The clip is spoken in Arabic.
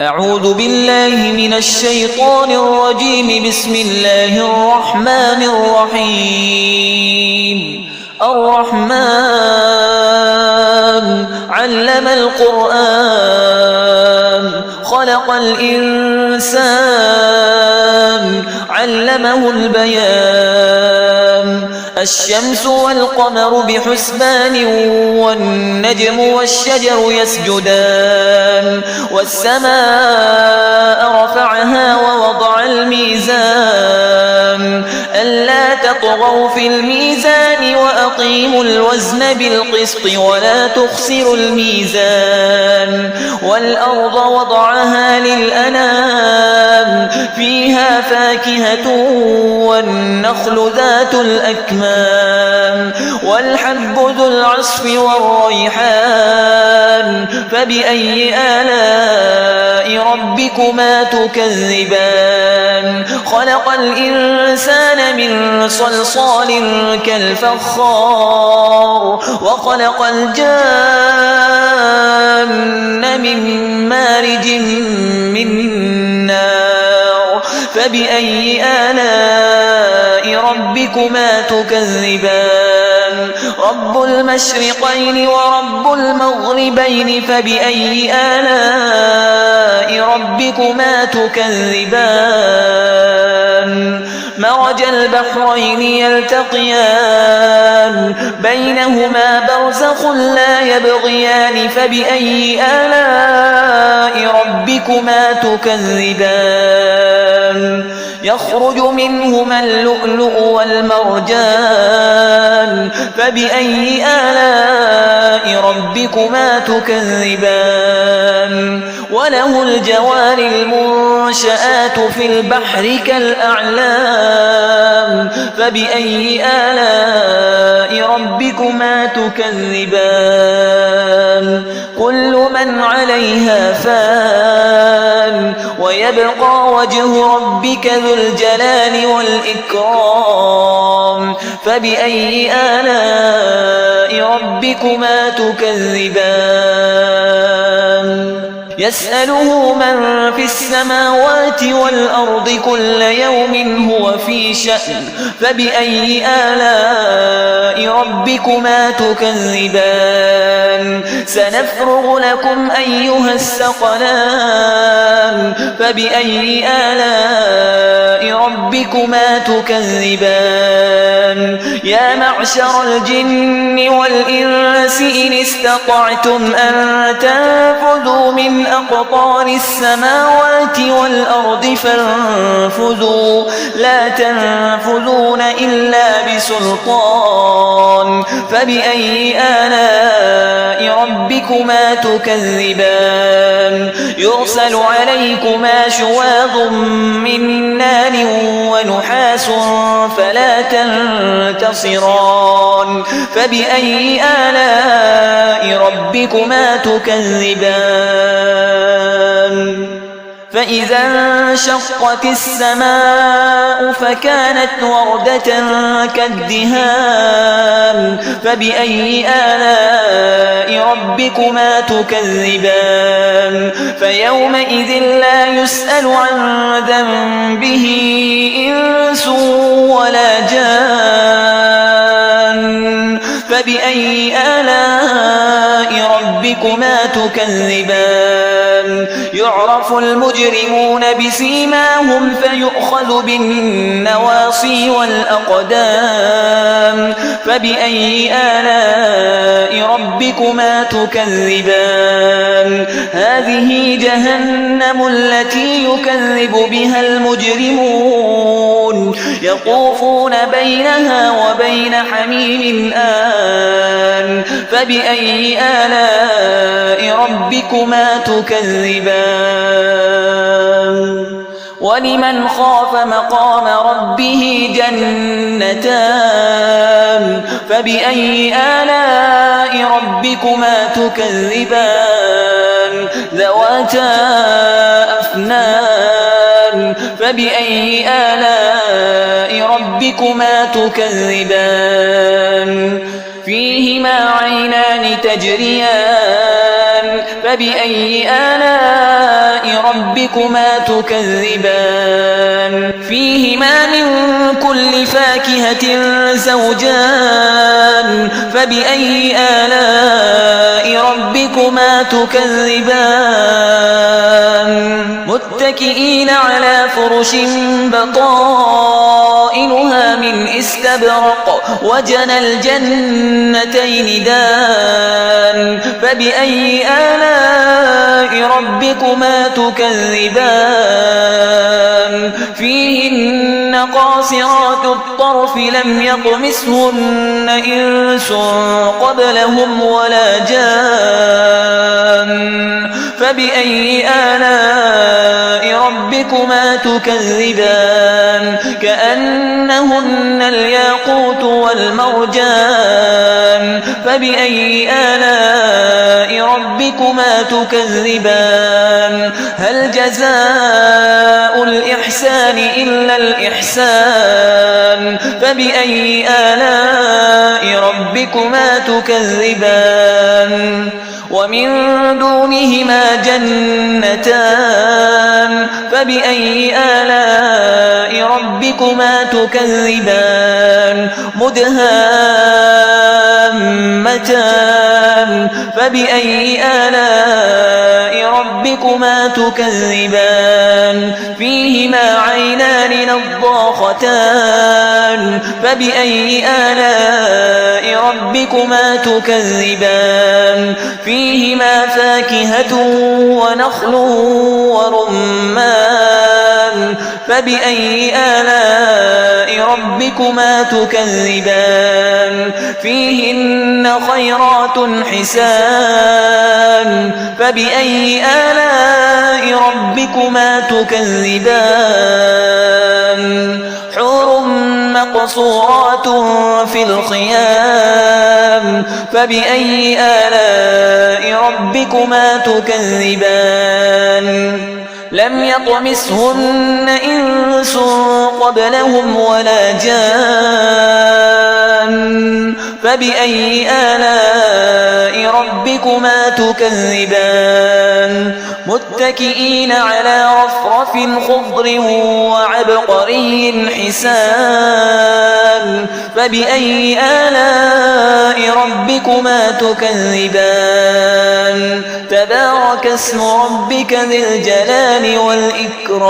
أعوذ بالله من الشيطان الرجيم. بسم الله الرحمن الرحيم. الرحمن علم القرآن خلق الإنسان علمه البيان. الشمس والقمر بحسبان والنجم والشجر يسجدان. والسماء رفعها ووضع الميزان ألا تطغوا في الميزان وأقيموا الوزن بالقسط ولا تخسروا الميزان. والأرض وضعها للأنام فيها فاكهة والنخل ذات الأكمام والحب ذو العصف والريحان. فبأي آلاء ربكما تكذبان؟ خلق الإنسان من صلصال كالفخار وخلق الجان من مارج من نار. فبأي آلاء ربكما تكذبان؟ رب المشرقين ورب المغربين. فبأي آلاء ربكما تكذبان؟ مرج البحرين يلتقيان بينهما برزخ لا يبغيان. فبأي آلاء ربكما تكذبان؟ يخرج منهما اللؤلؤ والمرجان. فبأي آلاء ربكما تكذبان؟ وله الجوار المنشآت في البحر كالأعلام. فبأي آلاء ربكما تكذبان؟ كل من عليها فان ويبقى وجه ربك ذو الجلال والإكرام. فبأي آلاء ربكما تكذبان؟ يسأله من في السماوات والأرض كل يوم هو في شأن. فبأي آلاء ربكما تكذبان؟ سنفرغ لكم أيها الثقلان. فبأي آلاء ربكما تكذبان؟ يا معشر الجن والإنس إن استطعتم أن تنفذوا من أقطار السماوات والأرض فانفذوا لا تنفذون إلا بسلطان. فبأي آلاء ربكما تكذبان؟ يرسل عليكما شواظ من نار ونحاس فلا تنتصران. فبأي آلاء ربكما تكذبان؟ فإذا انشقت السماء فكانت وردة كالدهان. فبأي آلاء ربكما تكذبان؟ فيومئذ لا يسأل عن ذنبه إنس ولا جان. فبأي آلاء ربكما تكذبان؟ يعرف المجرمون بسيماهم فيؤخذ بالنواصي والأقدام. فبأي آلاء ربكما تكذبان؟ هذه جهنم التي يكذب بها المجرمون يطوفون بينها وبين حميم آن. فبأي آلاء ربكما تكذبان؟ ولمن خاف مقام ربه جنتان. فبأي آلاء ربكما تكذبان؟ ذواتا أفنان. فبأي آلاء ربكما تكذبان؟ فيهما عينان تجريان. فبأي آلاء ربكما تكذبان فيهما من كل فاكهة زوجان فبأي آلاء ربكما تكذبان متكئين على فرش بطائنها من استبرق وجنى الجنتين دان فبأي آلاء ربكما تكذبان فيهن قاصرات الطرف لم يطمثهن إنس قبلهم ولا جان فبأي آلاء ربكما تكذبان كأنهن الياقوت والمرجان فبأي آلاء ربكما تكذبان هل جزاء الإحسان إلا الإحسان فبأي آلاء ربكما تكذبان ومن دونهما جنتان فبأي آلاء ربكما تكذبان مدهامتان فبأي آلاء ربكما تكذبان فيهما عينان نضاختان فبأي آلاء ربكما تكذبان فيهما فاكهة ونخل ورمان فبأي آلاء ربكما تكذبان فيهن خيرات حسان فبأي آلاء ربكما تكذبان حور مقصورات في الخيام فبأي آلاء ربكما تكذبان لم يطمثهن إنس قبلهم ولا جان فبأي آلاء ربكما تكذبان متكئين على رفرف خضر وعبقري حسان فبأي آلاء ربكما تكذبان تبارك اسم ربك ذي الجلال والإكرام